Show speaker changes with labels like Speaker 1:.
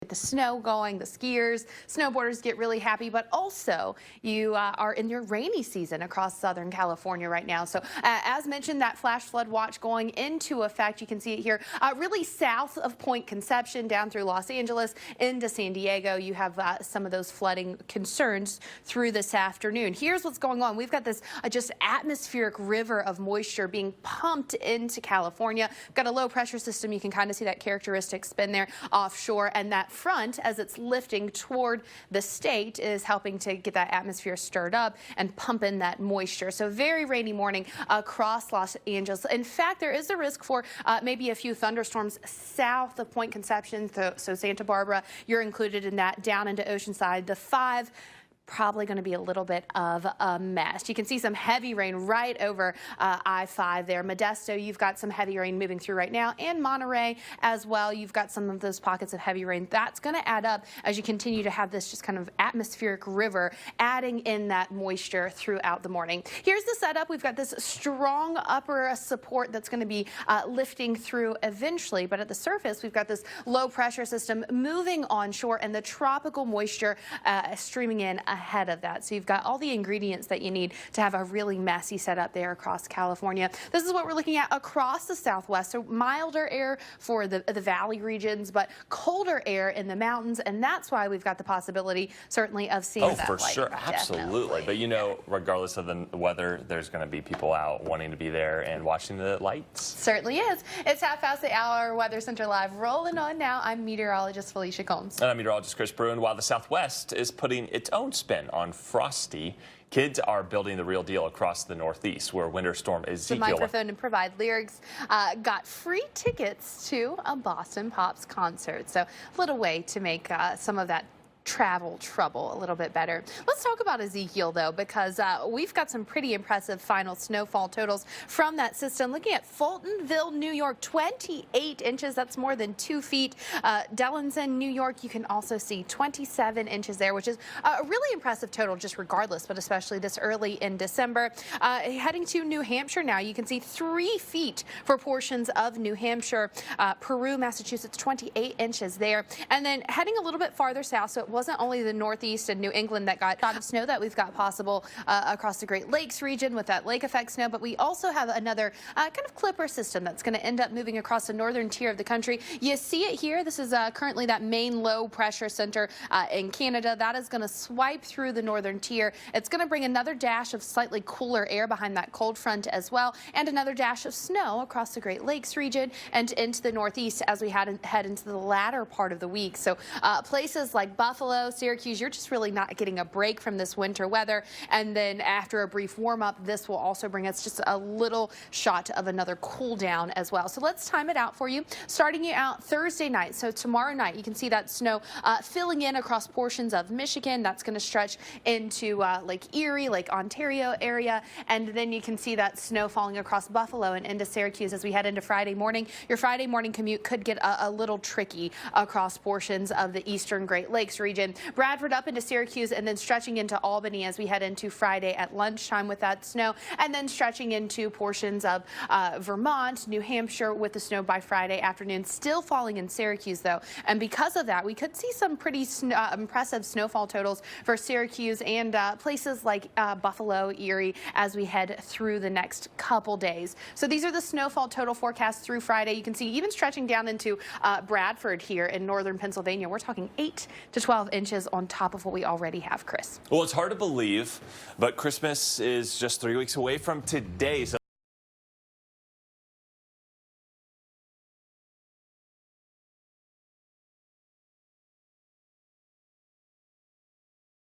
Speaker 1: the snow going, the skiers, snowboarders get really happy, but also you are in your rainy season across Southern California right now. So as mentioned, that flash flood watch going into effect. You can see it here really south of Point Conception down through Los Angeles into San Diego. You have some of those flooding concerns through this afternoon. Here's what's going on. We've got this just atmospheric river of moisture being pumped into California. We've got a low pressure system. You can kind of see that characteristic spin there offshore, and that front, as it's lifting toward the state, is helping to get that atmosphere stirred up and pump in that moisture. So very rainy morning across Los Angeles. In fact, there is a risk for maybe a few thunderstorms south of Point Conception. So Santa Barbara, you're included in that, down into Oceanside. The 5 probably going to be a little bit of a mess. You can see some heavy rain right over I-5 there. Modesto, you've got some heavy rain moving through right now, and Monterey as well. You've got some of those pockets of heavy rain. That's going to add up as you continue to have this just kind of atmospheric river adding in that moisture throughout the morning. Here's the setup. We've got this strong upper support that's going to be lifting through eventually, but at the surface, we've got this low pressure system moving onshore and the tropical moisture streaming in ahead of that. So you've got all the ingredients that you need to have a really messy setup there across California. This is what we're looking at across the Southwest. So milder air for the valley regions, but colder air in the mountains. And that's why we've got the possibility, certainly, of seeing that
Speaker 2: for sure. Absolutely.
Speaker 1: Definitely.
Speaker 2: But, you know, regardless of the weather, there's going to be people out wanting to be there and watching the lights.
Speaker 1: Certainly is. It's 6:30 Weather Center Live rolling on now. I'm meteorologist Felicia Combs.
Speaker 2: And I'm meteorologist Chris Bruin. While the Southwest is putting its own spin on frosty, kids are building the real deal across the Northeast, where Winter Storm Ezekiel.
Speaker 1: The microphone and provide lyrics got free tickets to a Boston Pops concert. So a little way to make some of that travel trouble a little bit better. Let's talk about Ezekiel, though, because we've got some pretty impressive final snowfall totals from that system. Looking at Fultonville, New York, 28 inches. That's more than 2 feet. Dellenson, New York, you can also see 27 inches there, which is a really impressive total just regardless, but especially this early in December. Heading to New Hampshire now, you can see 3 feet for portions of New Hampshire. Peru, Massachusetts, 28 inches there. And then heading a little bit farther south, so it wasn't only the Northeast and New England that got a lot of snow that we've got possible across the Great Lakes region with that lake effect snow, but we also have another kind of clipper system that's going to end up moving across the northern tier of the country. You see it here. This is currently that main low pressure center in Canada. That is going to swipe through the northern tier. It's going to bring another dash of slightly cooler air behind that cold front as well, and another dash of snow across the Great Lakes region and into the Northeast as we head into the latter part of the week. So places like Buffalo, Syracuse, you're just really not getting a break from this winter weather. And then after a brief warm up, this will also bring us just a little shot of another cool down as well. So let's time it out for you. Starting you out Thursday night. So tomorrow night, you can see that snow filling in across portions of Michigan. That's going to stretch into Lake Erie, Lake Ontario area. And then you can see that snow falling across Buffalo and into Syracuse as we head into Friday morning. Your Friday morning commute could get a little tricky across portions of the eastern Great Lakes region. Bradford up into Syracuse and then stretching into Albany as we head into Friday at lunchtime with that snow, and then stretching into portions of Vermont, New Hampshire with the snow by Friday afternoon. Still falling in Syracuse, though, and because of that, we could see some pretty impressive snowfall totals for Syracuse and places like Buffalo, Erie as we head through the next couple days. So these are the snowfall total forecasts through Friday. You can see even stretching down into Bradford here in northern Pennsylvania. We're talking 8 to 12 inches on top of what we already have, Chris.
Speaker 2: Well, it's hard to believe, but Christmas is just 3 weeks away from today. So